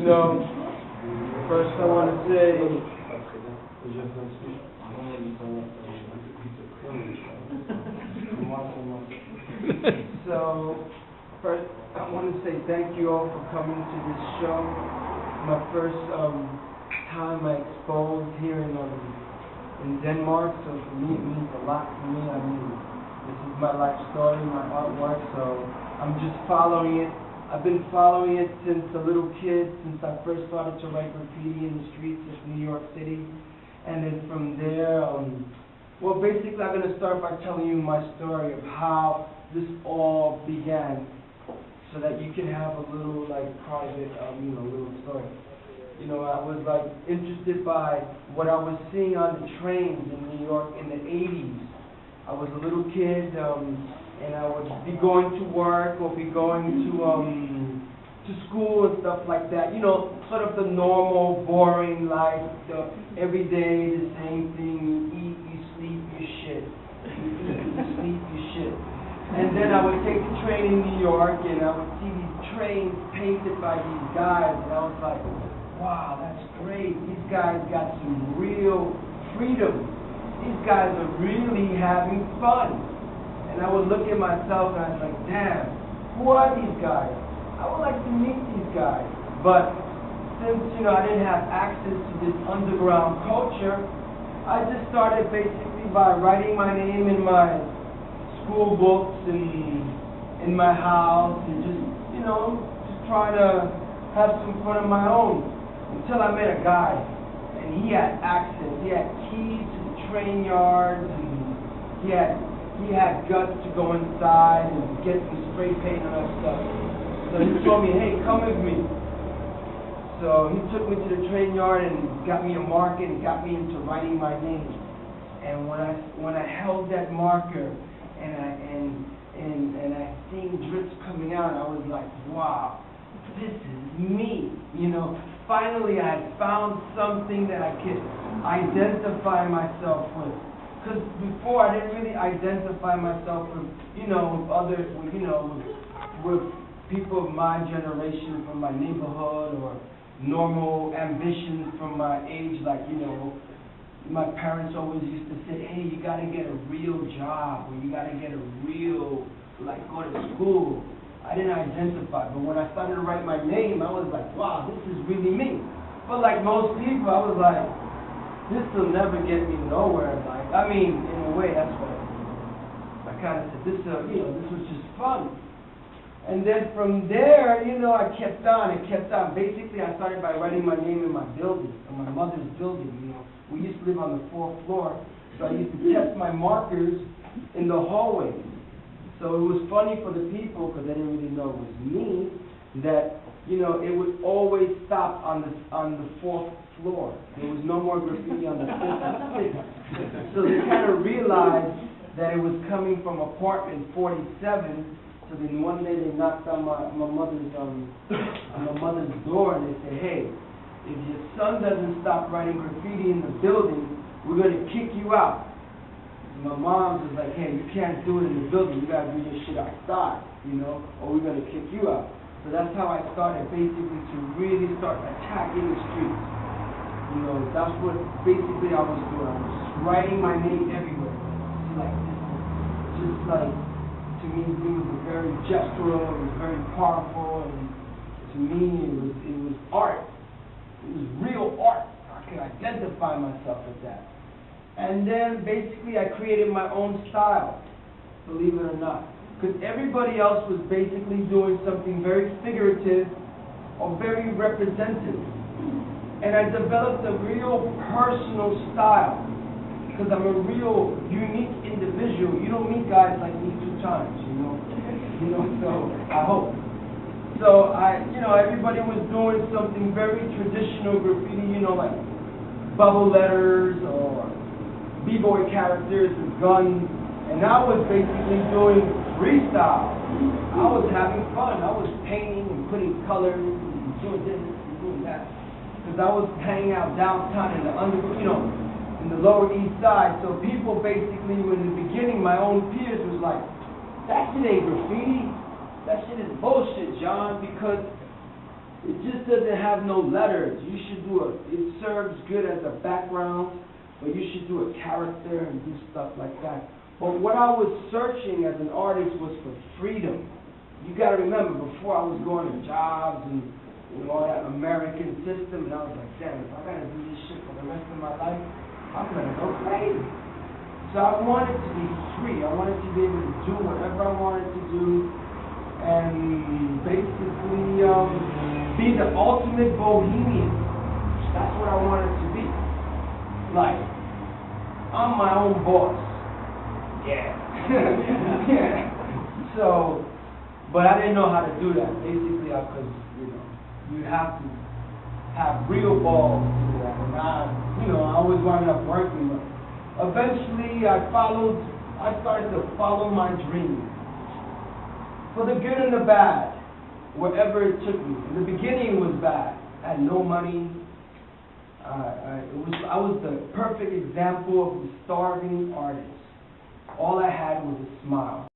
No. First I want to say so first I want to say thank you all for coming to this show. My first time I exposed here in Denmark, so for me it means a lot to me. I mean, this is my life story, my artwork, so I'm just following it. I've been following it since a little kid, since I first started to write graffiti in the streets of New York City. And then from there, well, basically I'm going to start by telling you my story of how this all began, so that you can have a little, like, private, little story. You know, I was, like, interested by what I was seeing on the trains in New York in the 80s. I was a little kid, and I would be going to work or be going to school and stuff like that. You know, sort of the normal, boring life, every day the same thing. You eat, you sleep, you shit. You eat, you sleep, you shit. And then I would take the train in New York, and I would see these trains painted by these guys, and I was like, wow, that's great. These guys got some real freedom. These guys are really having fun. And I would look at myself and I was like, damn, who are these guys? I would like to meet these guys. But since, I didn't have access to this underground culture, I just started basically by writing my name in my school books and in my house and just trying to have some fun of my own. Until I met a guy, and he had access. He had keys to the train yards, and he had guts to go inside and get some spray paint and all that stuff. So he told me, hey, come with me. So he took me to the train yard and got me a marker and got me into writing my name. And when I held that marker and I seen drips coming out, I was like, wow, this is me. Finally I had found something that I could identify myself with. Because before I didn't really identify myself with, with people of my generation from my neighborhood or normal ambitions from my age. Like, my parents always used to say, hey, you got to get a real job, or you got to get a real, go to school. I didn't identify, but when I started to write my name, I was like, wow, this is really me. But like most people, I was like, this will never get me nowhere. In a way, that's what I kind of said. This was just fun. And then from there, I kept on and kept on. Basically, I started by writing my name in my building, in my mother's building. We used to live on the 4th floor, so I used to test my markers in the hallway. So it was funny for the people, because they didn't really know it was me, that it would always stop on the 4th floor. There was no more graffiti on the 5th and 6th. So they kind of realized that it was coming from apartment 47. So then one day they knocked on my mother's door, and they said, hey, if your son doesn't stop writing graffiti in the building, we're going to kick you out. My mom was like, hey, you can't do it in the building, you gotta do your shit outside, or we're gonna kick you out. So that's how I started basically to really start attacking the streets. That's what basically I was doing. I was just writing my name everywhere. To me, it was very gestural, it was very powerful, and to me, it was art. It was real art. I could identify myself with that. And then basically I created my own style, believe it or not. Because everybody else was basically doing something very figurative or very representative. And I developed a real personal style. Because I'm a real unique individual. You don't meet guys like me 2 times, so I hope. So everybody was doing something very traditional graffiti, like bubble letters or b-boy characters with guns, and I was basically doing freestyle. I was having fun. I was painting and putting colors and doing this and doing that. Because I was hanging out downtown in the in the Lower East Side. So people basically, in the beginning, my own peers was like, It ain't graffiti. That shit is bullshit, John, because it just doesn't have no letters. You should do it serves good as a background, but you should do a character and do stuff like that. But what I was searching as an artist was for freedom. You gotta remember, before I was going to jobs and all that American system, and I was like, damn, if I gotta do this shit for the rest of my life, I'm gonna go crazy. So I wanted to be free. I wanted to be able to do whatever I wanted to do, and basically be the ultimate bohemian. That's what I wanted to be. Like, I'm my own boss. Yeah. Yeah. So, but I didn't know how to do that. Basically, because you have to have real balls to do that. And I always wound up working. But eventually, I started to follow my dreams. For the good and the bad, wherever it took me. In the beginning, it was bad. I had no money. I was the perfect example of the starving artist. All I had was a smile.